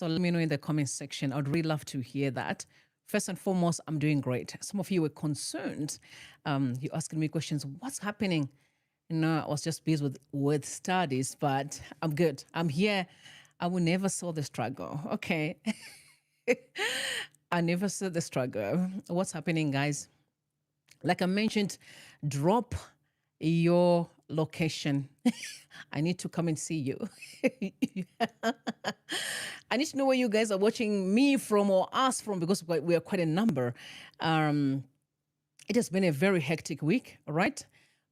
So let me know in the comment section. I'd really love to hear that. First and foremost, I'm doing great. Some of you were concerned. You asking me questions. What's happening? I was just busy with studies, but I'm good. I'm here. I will never saw the struggle. Okay. I never saw the struggle. What's happening, guys? Like I mentioned, drop your location. I need to come and see you. I need to know where you guys are watching me from or us from because we are quite a number. It has been a very hectic week, right?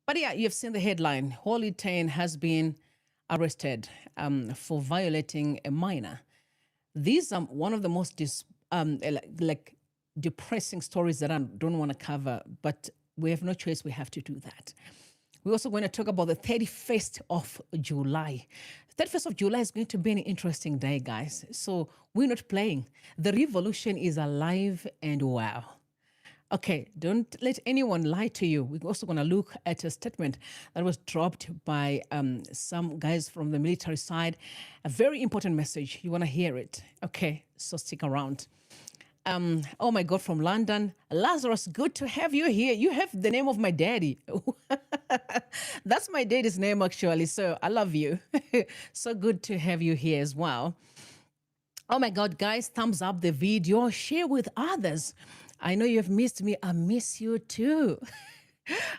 But yeah, you've seen the headline. Holy Tain has been arrested for violating a minor. These are one of the most like depressing stories that I don't want to cover, but we have no choice. We have to do that. We're also going to talk about the 31st of July. The 31st of July is going to be an interesting day, guys. So we're not playing. The revolution is alive and well. Okay, don't let anyone lie to you. We're also going to look at a statement that was dropped by some guys from the military side. A very important message. You want to hear it. Okay, so stick around. Oh my God, from London. Lazarus, good to have you here. You have the name of my daddy. That's my daddy's name, actually. So I love you. So good to have you here as well. Oh my God, guys, thumbs up the video, share with others. I know you have missed me. I miss you too.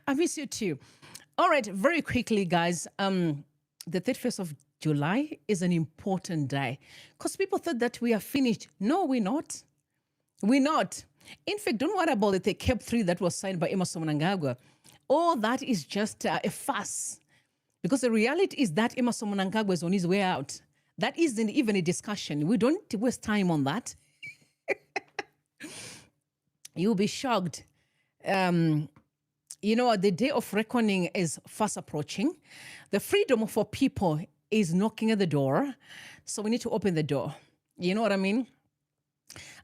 I miss you too. All right, very quickly, guys. The 31st of July is an important day because people thought that we are finished. No, we're not. We're not. In fact, don't worry about it. The Cap 3 that was signed by Emerson Mnangagwa. All that is just a fuss. Because the reality is that Emerson Mnangagwa is on his way out. That isn't even a discussion. We don't waste time on that. You'll be shocked. The day of reckoning is fast approaching. The freedom for people is knocking at the door. So we need to open the door. You know what I mean?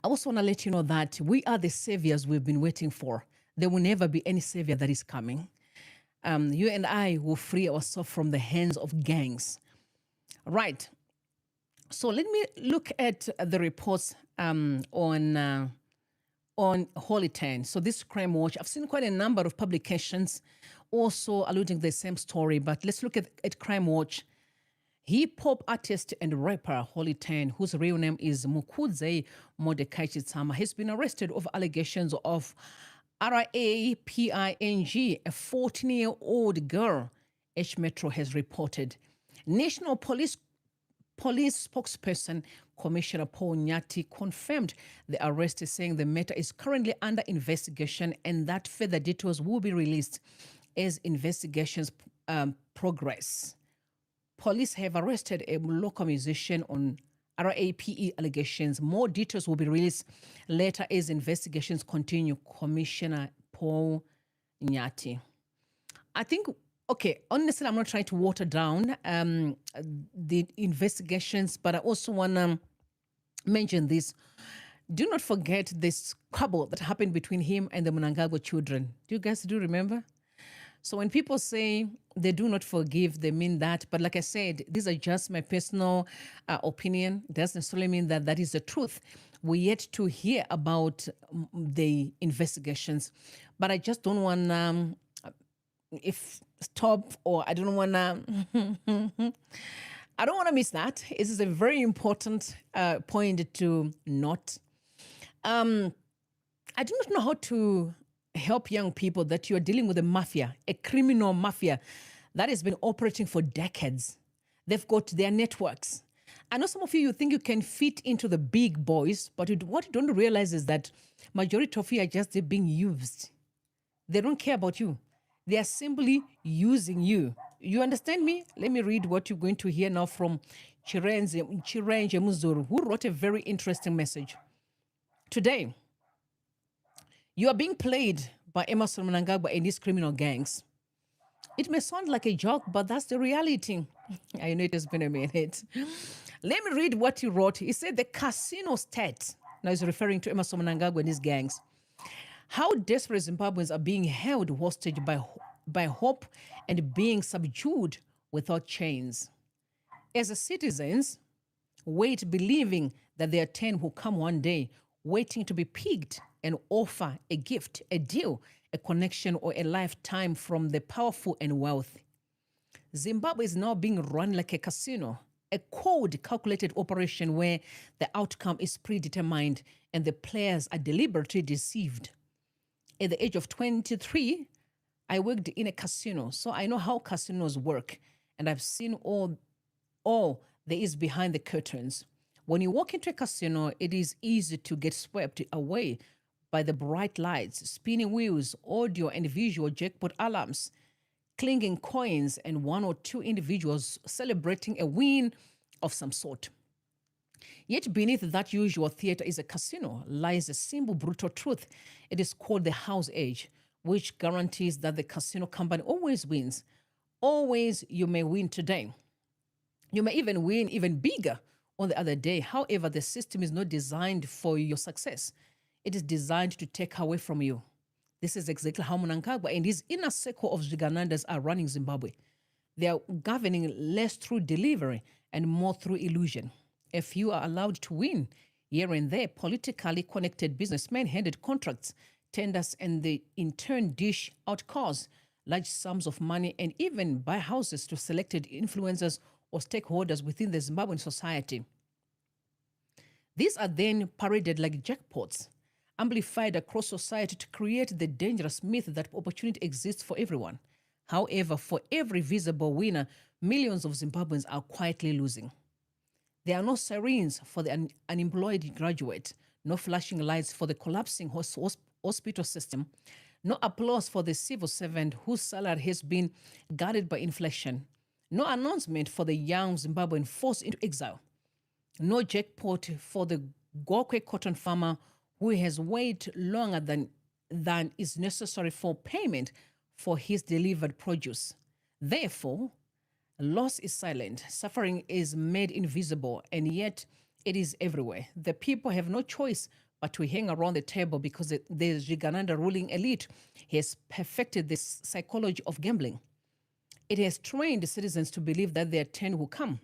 I also want to let you know that we are the saviors we've been waiting for. There will never be any savior that is coming. You and I will free ourselves from the hands of gangs. Right. So let me look at the reports on Holy Tain. So this Crime Watch, I've seen quite a number of publications also alluding to the same story, but let's look at Crime Watch. Hip-hop artist and rapper Holy Tain, whose real name is Mukudze Mordecai Chitsama, has been arrested over allegations of raping a 14-year-old girl, H Metro has reported. National Police spokesperson Commissioner Paul Nyati confirmed the arrest, saying the matter is currently under investigation and that further details will be released as investigations progress. Police have arrested a local musician on RAPE allegations. More details will be released later as investigations continue. Commissioner Paul Nyati. I think, okay, honestly, I'm not trying to water down the investigations, but I also want to mention this. Do not forget this squabble that happened between him and the Mnangagwa children. Do you guys remember? So when people say they do not forgive, they mean that. But like I said, these are just my personal opinion. It doesn't necessarily mean that that is the truth. We're yet to hear about the investigations. But I just don't want stop, or I don't want to... I don't want to miss that. This is a very important point to note. I do not know how to help young people that you are dealing with a mafia, a criminal mafia that has been operating for decades. They've got their networks. I know some of you think you can fit into the big boys, but what you don't realize is that majority of you are just being used. They don't care about you. They are simply using you. You understand me? Let me read what you're going to hear now from Chirenze Muzuru, who wrote a very interesting message. Today, you are being played by Emerson Mnangagwa and his criminal gangs. It may sound like a joke, but that's the reality. I know it has been a minute. Let me read what he wrote. He said the casino state, now he's referring to Emerson Mnangagwa and his gangs, how desperate Zimbabweans are being held hostage by hope and being subdued without chains. As citizens, wait believing that there are 10 who come one day waiting to be picked and offer a gift, a deal, a connection, or a lifetime from the powerful and wealthy. Zimbabwe is now being run like a casino, a cold calculated operation where the outcome is predetermined and the players are deliberately deceived. At the age of 23, I worked in a casino, so I know how casinos work, and I've seen all there is behind the curtains. When you walk into a casino, it is easy to get swept away by the bright lights, spinning wheels, audio and visual jackpot alarms, clinging coins, and one or two individuals celebrating a win of some sort. Yet beneath that usual theater is a casino, lies a simple, brutal truth. It is called the house edge, which guarantees that the casino company always wins. Always, you may win today. You may even win even bigger on the other day. However, the system is not designed for your success. It is designed to take away from you. This is exactly how Mnangagwa and his inner circle of Ziganandas are running Zimbabwe. They are governing less through delivery and more through illusion. A few are allowed to win. Here and there, politically connected businessmen handed contracts, tenders, and they in turn dish out cars, large sums of money, and even buy houses to selected influencers or stakeholders within the Zimbabwean society. These are then paraded like jackpots, amplified across society to create the dangerous myth that opportunity exists for everyone. However, for every visible winner, millions of Zimbabweans are quietly losing. There are no sirens for the unemployed graduate, no flashing lights for the collapsing hospital system, no applause for the civil servant whose salary has been guarded by inflation, no announcement for the young Zimbabwean forced into exile, no jackpot for the Gokwe cotton farmer who has waited longer than is necessary for payment for his delivered produce. Therefore, loss is silent, suffering is made invisible, and yet it is everywhere. The people have no choice but to hang around the table because the Zigananda ruling elite has perfected this psychology of gambling. It has trained the citizens to believe that there are 10 who come.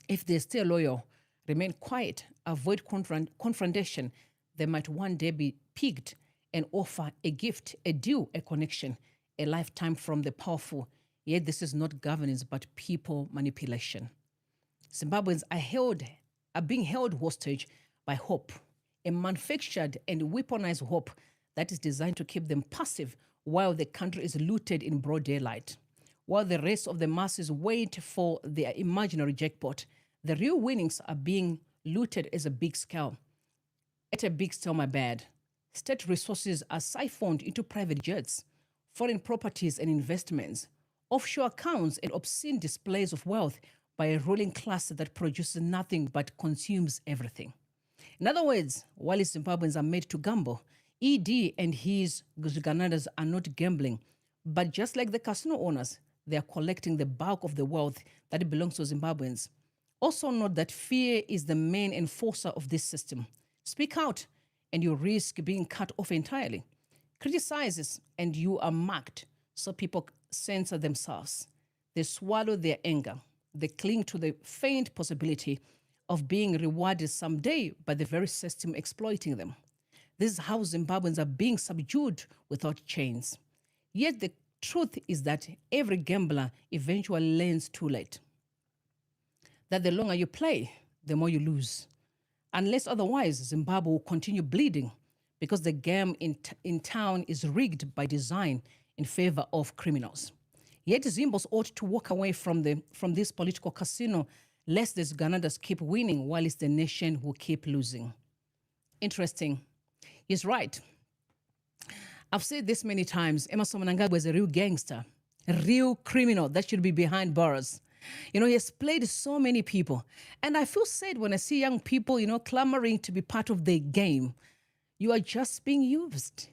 If they stay loyal, remain quiet, avoid confrontation, they might one day be picked and offer a gift, a deal, a connection, a lifetime from the powerful. Yet this is not governance, but people manipulation. Zimbabweans are being held hostage by hope, a manufactured and weaponized hope that is designed to keep them passive while the country is looted in broad daylight. While the rest of the masses wait for their imaginary jackpot, the real winnings are being looted as a big scale. At a big scale, my bad. State resources are siphoned into private jets, foreign properties and investments, offshore accounts and obscene displays of wealth by a ruling class that produces nothing but consumes everything. In other words, while Zimbabweans are made to gamble, ED and his Ziganandas are not gambling, but just like the casino owners, they are collecting the bulk of the wealth that belongs to Zimbabweans. Also note that fear is the main enforcer of this system. Speak out and you risk being cut off entirely. Criticize and you are marked, so people censor themselves. They swallow their anger. They cling to the faint possibility of being rewarded someday by the very system exploiting them. This is how Zimbabweans are being subdued without chains. Yet the truth is that every gambler eventually learns too late. That the longer you play, the more you lose. Unless otherwise, Zimbabwe will continue bleeding because the game in town is rigged by design in favor of criminals. Yet Zimbos ought to walk away from this political casino lest the Ziganandas keep winning while it's the nation who keep losing. Interesting. He's right. I've said this many times. Emerson Mnangagwa is a real gangster, a real criminal that should be behind bars. You know, he has played so many people. And I feel sad when I see young people, clamoring to be part of the game. You are just being used.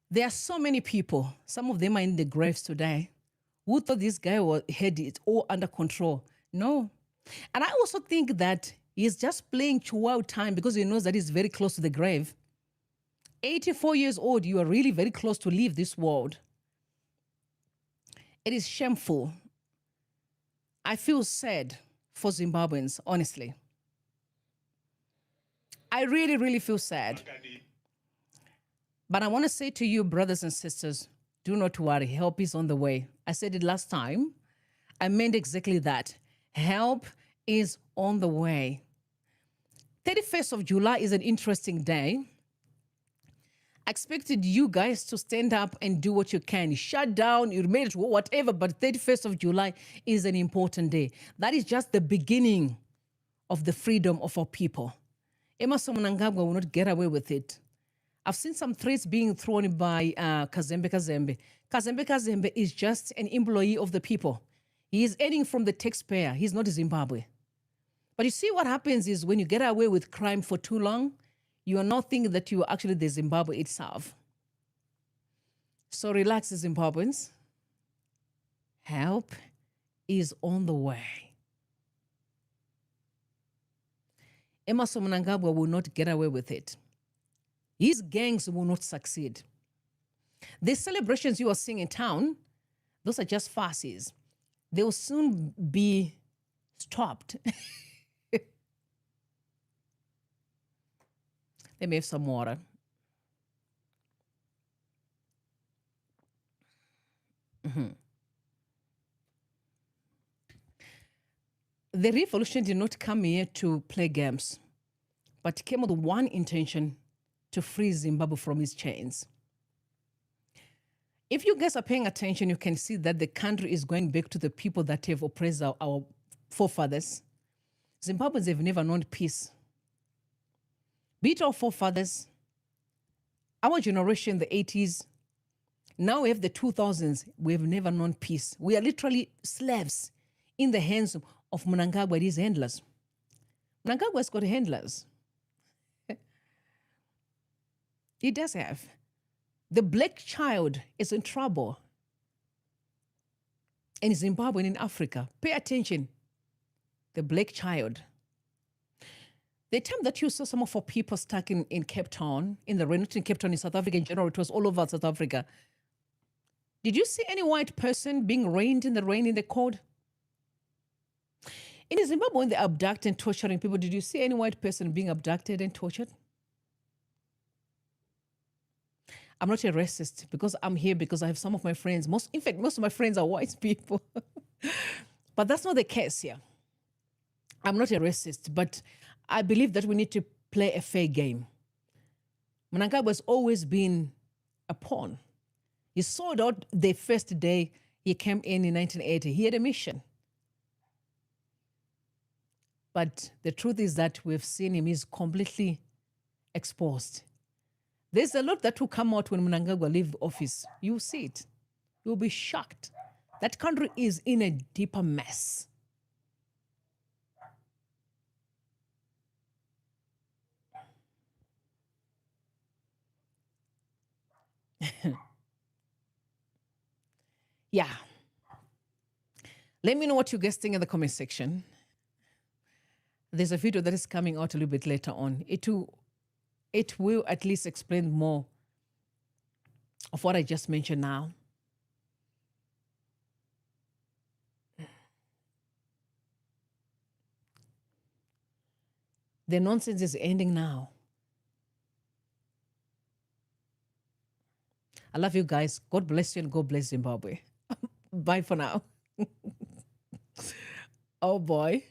There are so many people, some of them are in the graves today, who thought this guy had it all under control. No. And I also think that he's just playing throughout time because he knows that he's very close to the grave. 84 years old, you are really very close to leave this world. It is shameful. I feel sad for Zimbabweans, honestly. I really, really feel sad. But I want to say to you, brothers and sisters, do not worry. Help is on the way. I said it last time. I meant exactly that. Help is on the way. 31st of July is an interesting day. I expected you guys to stand up and do what you can. Shut down, you made it, whatever, but 31st of July is an important day. That is just the beginning of the freedom of our people. Emerson Mnangagwa will not get away with it. I've seen some threats being thrown by Kazembe Kazembe. Kazembe Kazembe is just an employee of the people. He is earning from the taxpayer. He's not Zimbabwe. But you see what happens is when you get away with crime for too long, you are not thinking that you are actually the Zimbabwe itself. So relax, Zimbabweans. Help is on the way. Emerson Mnangagwa will not get away with it. His gangs will not succeed. The celebrations you are seeing in town, those are just farces. They will soon be stopped. Let me have some water. The revolution did not come here to play games, but came with one intention: to free Zimbabwe from its chains. If you guys are paying attention, you can see that the country is going back to the people that have oppressed our forefathers. Zimbabweans have never known peace. Be it our forefathers, our generation, the 80s, now we have the 2000s, we have never known peace. We are literally slaves in the hands of Mnangagwa and his handlers. Mnangagwa has got handlers. He does have. The black child is in trouble in Zimbabwe and in Africa. Pay attention. The black child. The time that you saw some of our people stuck in Cape Town, in the rain, not in Cape Town, in South Africa in general, it was all over South Africa. Did you see any white person being rained in the rain in the cold? In Zimbabwe, when they abduct and torturing people, did you see any white person being abducted and tortured? I'm not a racist because I'm here because I have some of my friends. In fact, most of my friends are white people. But that's not the case here. I'm not a racist, but I believe that we need to play a fair game. Mnangagwa has always been a pawn. He sold out the first day he came in 1980. He had a mission. But the truth is that we've seen him, he's completely exposed. There's a lot that will come out when Mnangagwa leaves office. You'll see it. You'll be shocked. That country is in a deeper mess. Yeah. Let me know what you guys think in the comment section. There's a video that is coming out a little bit later on. It will at least explain more of what I just mentioned now. The nonsense is ending now. I love you guys. God bless you and God bless Zimbabwe. Bye for now. Oh boy.